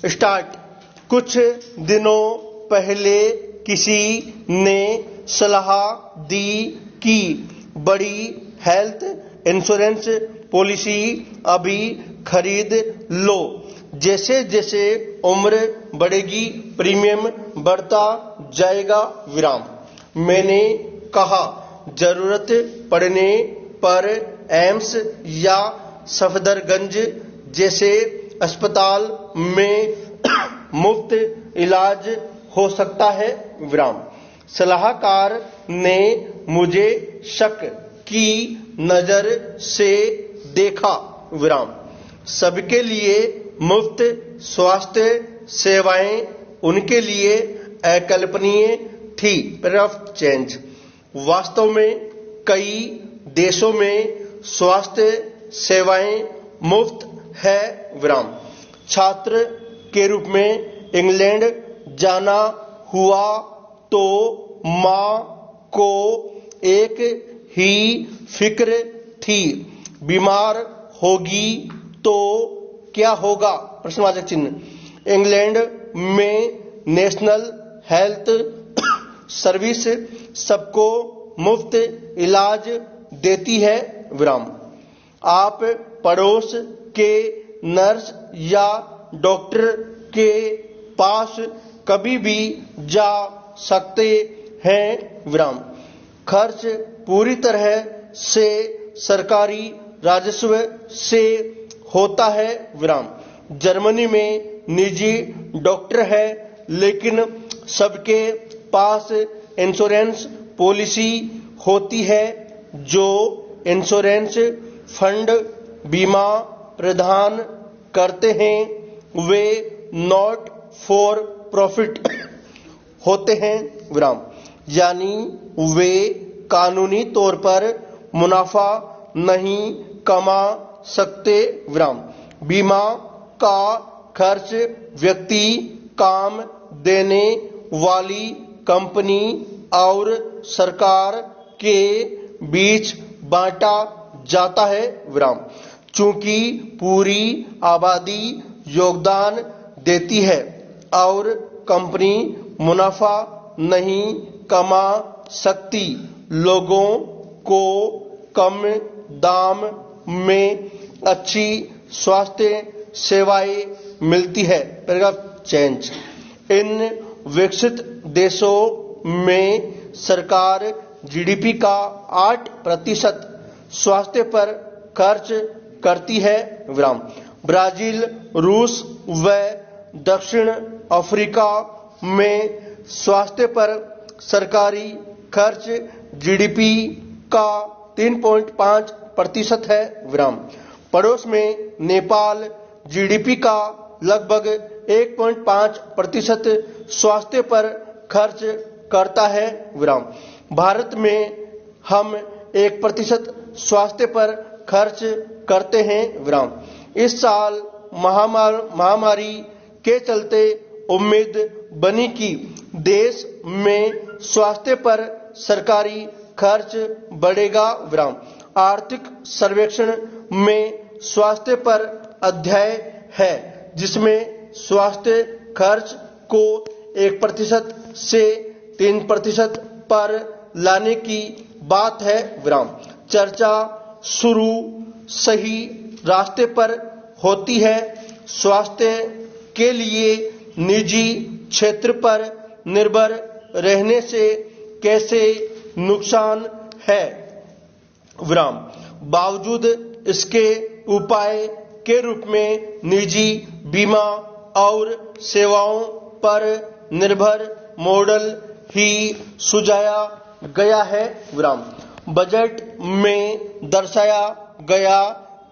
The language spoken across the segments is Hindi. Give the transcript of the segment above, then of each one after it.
स्टार्ट। कुछ दिनों पहले किसी ने सलाह दी कि बड़ी हेल्थ इंश्योरेंस पॉलिसी अभी खरीद लो। जैसे जैसे उम्र बढ़ेगी प्रीमियम बढ़ता जाएगा। मैंने कहा, जरूरत पड़ने पर एम्स या सफदरगंज जैसे अस्पताल में मुफ्त इलाज हो सकता है। सलाहकार ने मुझे शक की नजर से देखा। सबके लिए मुफ्त स्वास्थ्य सेवाएं उनके लिए अकल्पनीय थी। चेंज। वास्तव में कई देशों में स्वास्थ्य सेवाएं मुफ्त है। छात्र के रूप में इंग्लैंड जाना हुआ तो मां को एक ही फिक्र थी, बीमार होगी तो क्या होगा? प्रश्नवाचक चिन्ह। इंग्लैंड में नेशनल हेल्थ सर्विस सबको मुफ्त इलाज देती है। आप पड़ोस के नर्स या डॉक्टर के पास कभी भी जा सकते हैं। खर्च पूरी तरह से सरकारी राजस्व से होता है। जर्मनी में निजी डॉक्टर है, लेकिन सबके पास इंश्योरेंस पॉलिसी होती है। जो इंश्योरेंस फंड बीमा प्रदान करते हैं वे नॉट फॉर प्रॉफिट होते हैं, यानी वे कानूनी तौर पर मुनाफा नहीं कमा सकते। बीमा का खर्च व्यक्ति, काम देने वाली कंपनी और सरकार के बीच बांटा जाता है। चूंकि पूरी आबादी योगदान देती है और कंपनी मुनाफा नहीं कमा सकती, लोगों को कम दाम में अच्छी स्वास्थ्य सेवाएं मिलती है। चेंज। इन विकसित देशों में सरकार जीडीपी का 8% स्वास्थ्य पर खर्च करती है। ब्राजील, रूस व दक्षिण अफ्रीका में स्वास्थ्य पर सरकारी खर्च जीडीपी का 3.5% है। पड़ोस में नेपाल जीडीपी का लगभग 1.5% स्वास्थ्य पर खर्च करता है। भारत में हम 1% स्वास्थ्य पर खर्च करते हैं। इस साल महामारी के चलते उम्मीद बनी कि देश में स्वास्थ्य पर सरकारी खर्च बढ़ेगा। आर्थिक सर्वेक्षण में स्वास्थ्य पर अध्याय है, जिसमें स्वास्थ्य खर्च को 1% से 3% पर लाने की बात है। चर्चा शुरू सही रास्ते पर होती है। स्वास्थ्य के लिए निजी क्षेत्र पर निर्भर रहने से कैसे नुकसान है? बावजूद इसके उपाय के रूप में निजी बीमा और सेवाओं पर निर्भर मॉडल ही सुझाया गया है। बजट में दर्शाया गया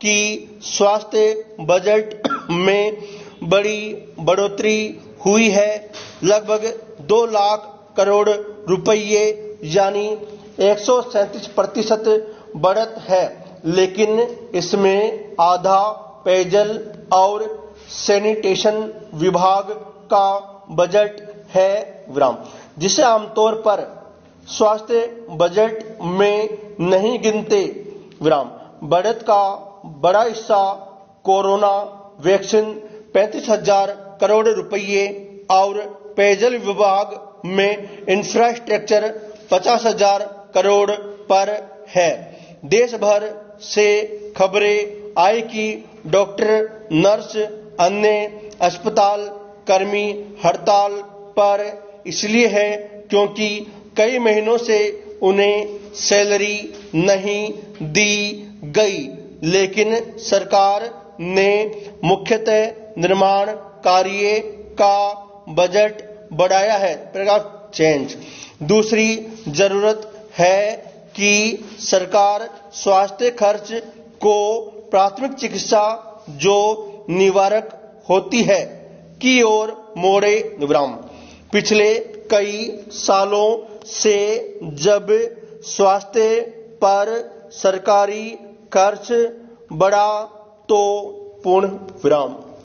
कि स्वास्थ्य बजट में बड़ी बढ़ोतरी हुई है, लगभग 2 लाख करोड़ रुपये, यानी 137% बढ़त है। लेकिन इसमें आधा पेयजल और सैनिटेशन विभाग का बजट है, जिसे आमतौर पर स्वास्थ्य बजट में नहीं गिनते। बढ़त का बड़ा हिस्सा कोरोना वैक्सीन 35,000 करोड़ रुपये और पेयजल विभाग में इंफ्रास्ट्रक्चर 50,000 करोड़ पर है। देश भर से खबरें आई कि डॉक्टर, नर्स, अन्य अस्पताल कर्मी हड़ताल पर इसलिए है क्योंकि कई महीनों से उन्हें सैलरी नहीं दी गई, लेकिन सरकार ने मुख्यतः निर्माण कार्य का बजट बढ़ाया है। Paragraph change. दूसरी जरूरत है कि सरकार स्वास्थ्य खर्च को प्राथमिक चिकित्सा जो निवारक होती है की ओर मोड़े। विराम। पिछले कई सालों से जब स्वास्थ्य पर सरकारी खर्च बढ़ा तो पूर्ण विराम।